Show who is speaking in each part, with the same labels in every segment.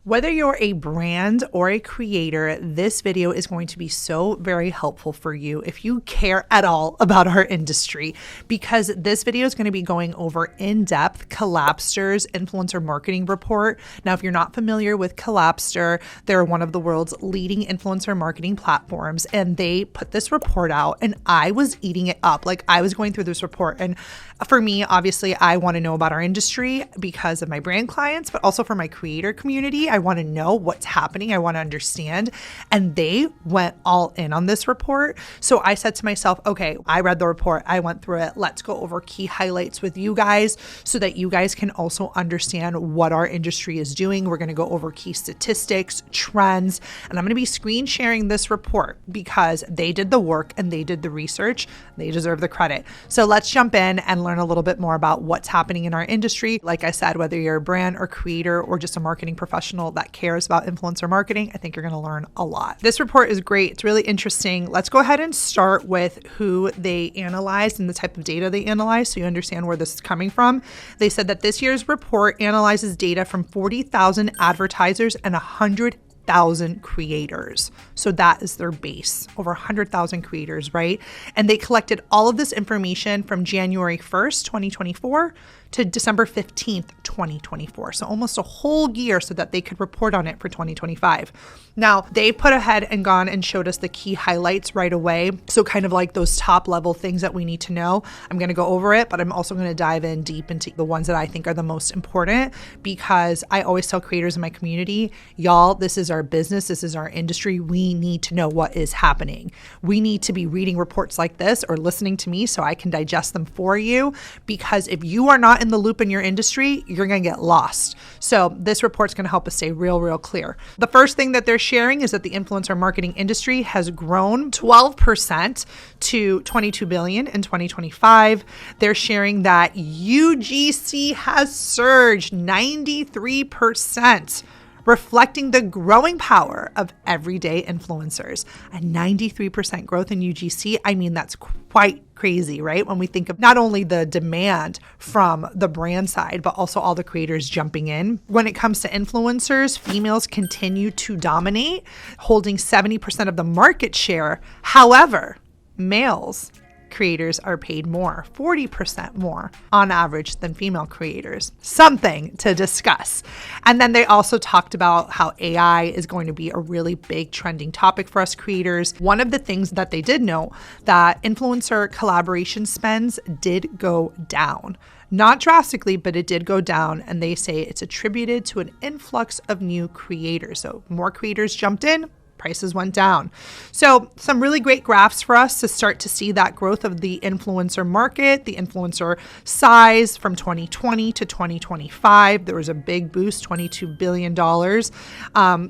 Speaker 1: Whether you're a brand or a creator, this video is going to be so very helpful for you if you care at all about our industry, because this video is going to be going over in depth Collabstr's influencer marketing report. Now, if you're not familiar with Collabstr, they're one of the world's leading influencer marketing platforms, and they put this report out, and I was eating it up. Like, I was going through this report, and for me, obviously, I want to know about our industry because of my brand clients, but also for my creator community. I want to know what's happening. I want to understand. And they went all in on this report. So I said to myself, okay, I read the report. I went through it. Let's go over key highlights with you guys so that you guys can also understand what our industry is doing. We're going to go over key statistics, trends, and I'm going to be screen sharing this report because they did the work and they did the research. They deserve the credit. So let's jump in and learn a little bit more about what's happening in our industry. Like I said, whether you're a brand or creator or just a marketing professional that cares about influencer marketing, I think you're going to learn a lot. This report is great. It's really interesting. Let's go ahead and start with who they analyzed and the type of data they analyzed so you understand where this is coming from. They said that this year's report analyzes data from 40,000 advertisers and 100,000 creators. So that is their base, over 100,000 creators, right? And they collected all of this information from January 1st, 2024 to December 15th, 2024. So almost a whole year so that they could report on it for 2025. Now, they put ahead and gone and showed us the key highlights right away. So kind of like those top level things that we need to know. I'm going to go over it, but I'm also going to dive in deep into the ones that I think are the most important, because I always tell creators in my community, y'all, this is our business. This is our industry. We need to know what is happening. We need to be reading reports like this or listening to me so I can digest them for you, because if you are not in the loop in your industry, you're going to get lost. So this report's going to help us stay real clear. The first thing that they're sharing is that the influencer marketing industry has grown 12% to $22 billion in 2025. They're sharing that UGC has surged 93%. reflecting the growing power of everyday influencers. A 93% growth in UGC. I mean, that's quite crazy, right? When we think of not only the demand from the brand side, but also all the creators jumping in. When it comes to influencers, females continue to dominate, holding 70% of the market share. However, males creators are paid more, 40% more on average than female creators. Something to discuss. And then they also talked about how AI is going to be a really big trending topic for us creators. One of the things that they did know that influencer collaboration spends did go down. Not drastically, but it did go down. And they say it's attributed to an influx of new creators. So more creators jumped in, prices went down. So some really great graphs for us to start to see that growth of the influencer market, the influencer size from 2020 to 2025. There was a big boost, $22 billion.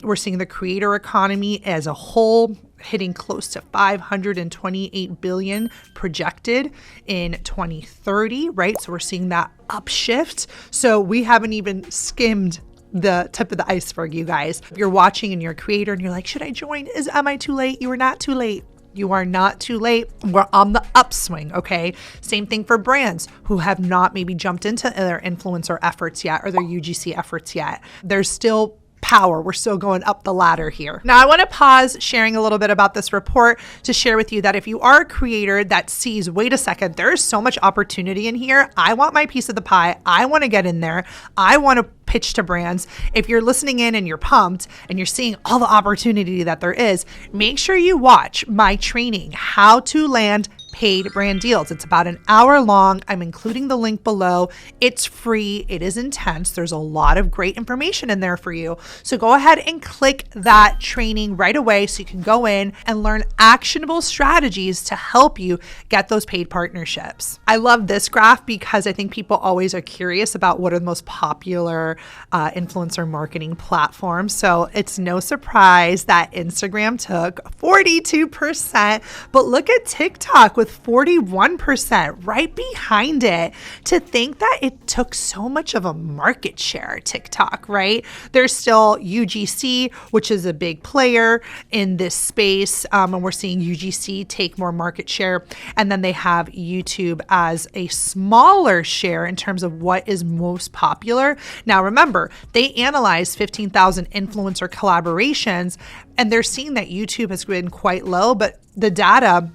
Speaker 1: We're seeing the creator economy as a whole hitting close to 528 billion projected in 2030, right? So we're seeing that upshift. So we haven't even skimmed the tip of the iceberg, you guys. If you're watching and you're a creator and you're like, should I join? Am I too late? You are not too late. You are not too late. We're on the upswing, okay? Same thing for brands who have not maybe jumped into their influencer efforts yet or their UGC efforts yet. There's still power. We're still going up the ladder here. Now, I want to pause sharing a little bit about this report to share with you that if you are a creator that sees, wait a second, there's so much opportunity in here. I want my piece of the pie. I want to get in there. I want to pitch to brands. If you're listening in and you're pumped and you're seeing all the opportunity that there is, make sure you watch my training, How to Land Paid Brand Deals. It's about an hour long. I'm including the link below. It's free. It is intense. There's a lot of great information in there for you. So go ahead and click that training right away so you can go in and learn actionable strategies to help you get those paid partnerships. I love this graph because I think people always are curious about what are the most popular influencer marketing platforms. So it's no surprise that Instagram took 42%, but look at TikTok with 41%, right behind it. To think that it took so much of a market share, TikTok, right? There's still UGC, which is a big player in this space. And we're seeing UGC take more market share. And then they have YouTube as a smaller share in terms of what is most popular. Now, remember, they analyzed 15,000 influencer collaborations, and they're seeing that YouTube has been quite low, but the data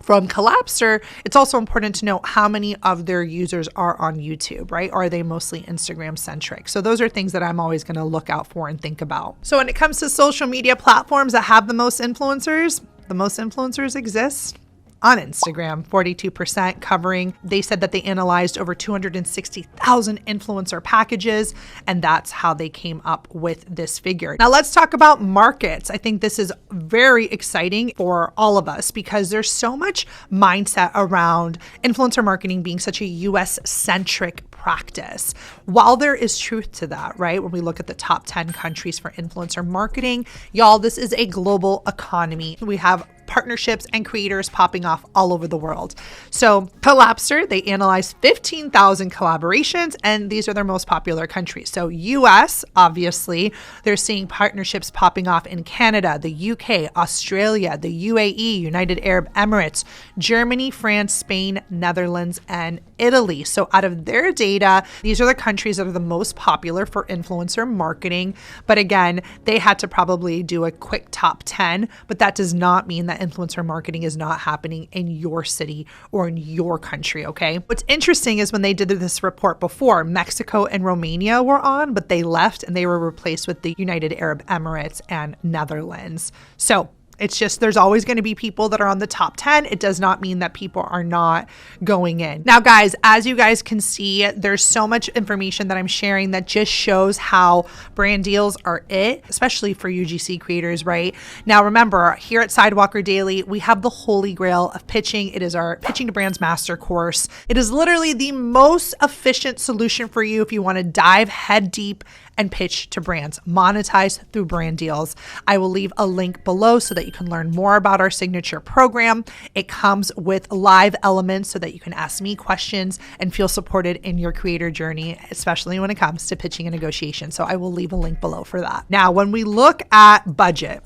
Speaker 1: from Collabstr, it's also important to know how many of their users are on YouTube, right? Are they mostly Instagram centric? So those are things that I'm always going to look out for and think about. So when it comes to social media platforms that have the most influencers exist on Instagram, 42% covering. They said that they analyzed over 260,000 influencer packages, and that's how they came up with this figure. Now let's talk about markets. I think this is very exciting for all of us because there's so much mindset around influencer marketing being such a US centric practice. While there is truth to that, right? When we look at the top 10 countries for influencer marketing, y'all, this is a global economy. We have partnerships and creators popping off all over the world. So Collabstr, they analyzed 15,000 collaborations, and these are their most popular countries. So US, obviously, they're seeing partnerships popping off in Canada, the UK, Australia, the UAE, United Arab Emirates, Germany, France, Spain, Netherlands, and Italy. So out of their data, these are the countries that are the most popular for influencer marketing. But again, they had to probably do a quick top 10, but that does not mean that influencer marketing is not happening in your city or in your country, okay? What's interesting is when they did this report before, Mexico and Romania were on, but they left and they were replaced with the United Arab Emirates and Netherlands. So it's just, there's always going to be people that are on the top 10. It does not mean that people are not going in. Now, guys, as you guys can see, there's so much information that I'm sharing that just shows how brand deals are it, especially for UGC creators, right? Now, remember, here at Sidewalker Daily, we have the holy grail of pitching. It is our Pitching to Brands Master course. It is literally the most efficient solution for you if you want to dive head deep and pitch to brands, monetize through brand deals. I will leave a link below so that you can learn more about our signature program. It comes with live elements so that you can ask me questions and feel supported in your creator journey, especially when it comes to pitching and negotiation. So I will leave a link below for that. Now, when we look at budget,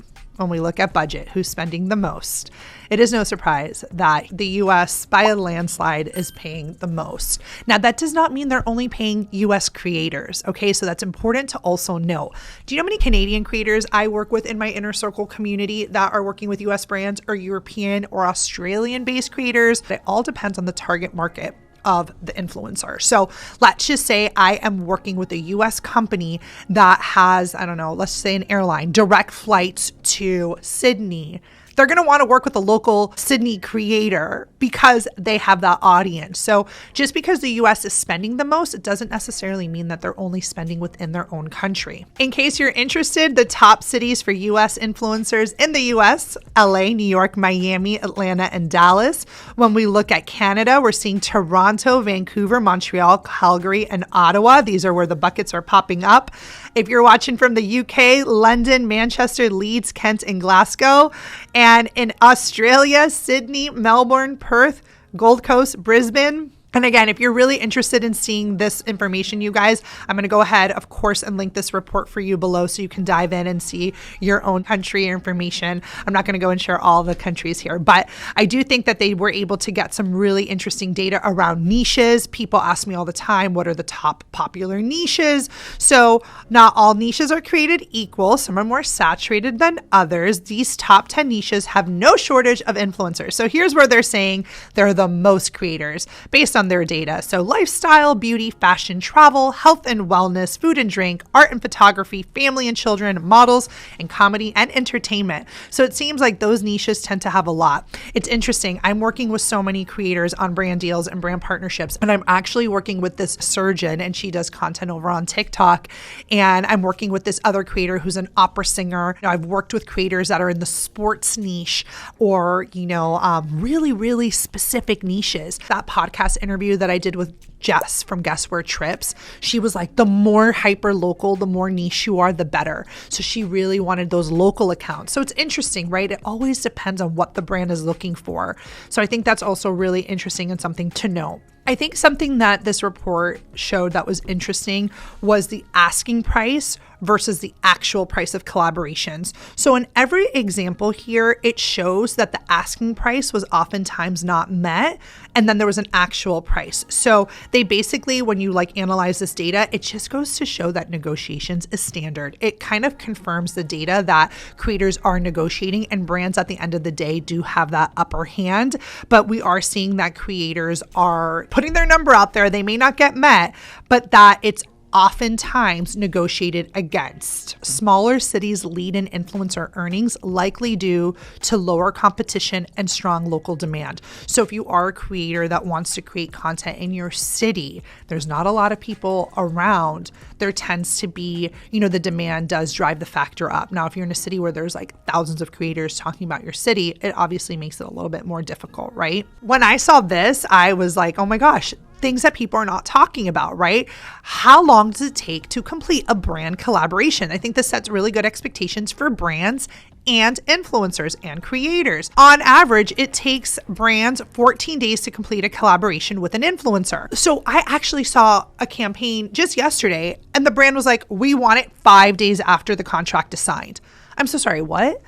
Speaker 1: who's spending the most? It is no surprise that the US by a landslide is paying the most. Now, that does not mean they're only paying US creators, okay? So that's important to also know. Do you know how many Canadian creators I work with in my inner circle community that are working with US brands or European or Australian-based creators? It all depends on the target market of the influencer. So let's just say I am working with a US company that has, I don't know, let's say an airline, direct flights to Sydney. They're going to want to work with a local Sydney creator because they have that audience. So just because the US is spending the most, it doesn't necessarily mean that they're only spending within their own country. In case you're interested, the top cities for US influencers in the US, LA, New York, Miami, Atlanta, and Dallas. When we look at Canada, we're seeing Toronto, Vancouver, Montreal, Calgary, and Ottawa. These are where the buckets are popping up. If you're watching from the UK, London, Manchester, Leeds, Kent, and Glasgow. And in Australia, Sydney, Melbourne, Perth, Gold Coast, Brisbane. And again, if you're really interested in seeing this information, you guys, I'm going to go ahead, of course, and link this report for you below so you can dive in and see your own country information. I'm not going to go and share all the countries here, but I do think that they were able to get some really interesting data around niches. People ask me all the time, what are the top popular niches? So not all niches are created equal. Some are more saturated than others. These top 10 niches have no shortage of influencers. So here's where they're saying they're the most creators based on their data. So lifestyle, beauty, fashion, travel, health and wellness, food and drink, art and photography, family and children, models, and comedy and entertainment. So it seems like those niches tend to have a lot. It's interesting. I'm working with so many creators on brand deals and brand partnerships, and I'm actually working with this surgeon, and she does content over on TikTok. And I'm working with this other creator who's an opera singer. I've worked with creators that are in the sports niche or, really, really specific niches. That podcast interview that I did with Jess from Guess Where Trips, she was like, the more hyper local, the more niche you are, the better. So she really wanted those local accounts. So it's interesting, right? It always depends on what the brand is looking for. So I think that's also really interesting and something to know. I think something that this report showed that was interesting was the asking price versus the actual price of collaborations. So in every example here, it shows that the asking price was oftentimes not met, and then there was an actual price. So they basically, when you analyze this data, it just goes to show that negotiations is standard. It kind of confirms the data that creators are negotiating, and brands at the end of the day do have that upper hand, but we are seeing that creators are putting their number out there. They may not get met, but that it's oftentimes negotiated against. Smaller cities lead in influencer earnings, likely due to lower competition and strong local demand. So if you are a creator that wants to create content in your city, there's not a lot of people around. There tends to be, the demand does drive the factor up. Now, if you're in a city where there's thousands of creators talking about your city, it obviously makes it a little bit more difficult, right? When I saw this, I was like, oh my gosh, things that people are not talking about, right? How long does it take to complete a brand collaboration? I think this sets really good expectations for brands and influencers and creators. On average, it takes brands 14 days to complete a collaboration with an influencer. So I actually saw a campaign just yesterday, and the brand was like, we want it 5 days after the contract is signed. I'm so sorry, what?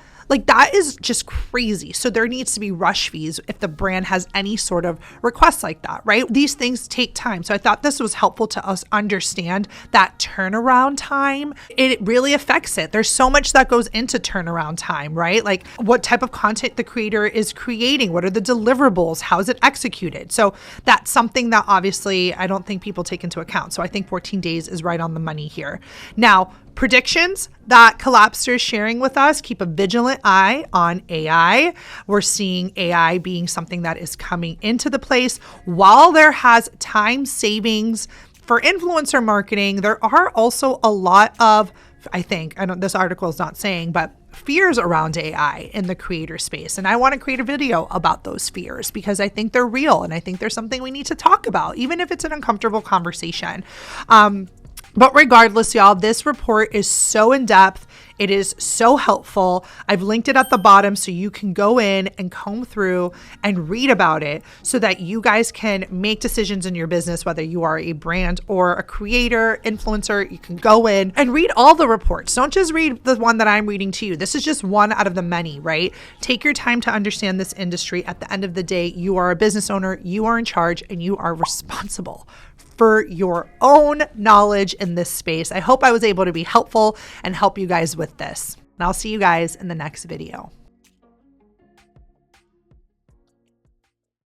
Speaker 1: That is just crazy. So there needs to be rush fees if the brand has any sort of request like that, right? These things take time. So I thought this was helpful to us understand that turnaround time. It really affects it. There's so much that goes into turnaround time, right? What type of content the creator is creating, what are the deliverables, how is it executed? So that's something that obviously I don't think people take into account. So I think 14 days is right on the money here. Now, predictions that Collabstr is sharing with us, keep a vigilant eye on AI. We're seeing AI being something that is coming into the place. While there has time savings for influencer marketing, there are also a lot of, this article is not saying, but fears around AI in the creator space. And I want to create a video about those fears because I think they're real. And I think there's something we need to talk about, even if it's an uncomfortable conversation. But regardless, y'all, this report is so in depth. It is so helpful. I've linked it at the bottom so you can go in and comb through and read about it so that you guys can make decisions in your business, whether you are a brand or a creator, influencer. You can go in and read all the reports. Don't just read the one that I'm reading to you. This is just one out of the many, right? Take your time to understand this industry. At the end of the day, you are a business owner, you are in charge, and you are responsible for your own knowledge in this space. I hope I was able to be helpful and help you guys with this. And I'll see you guys in the next video.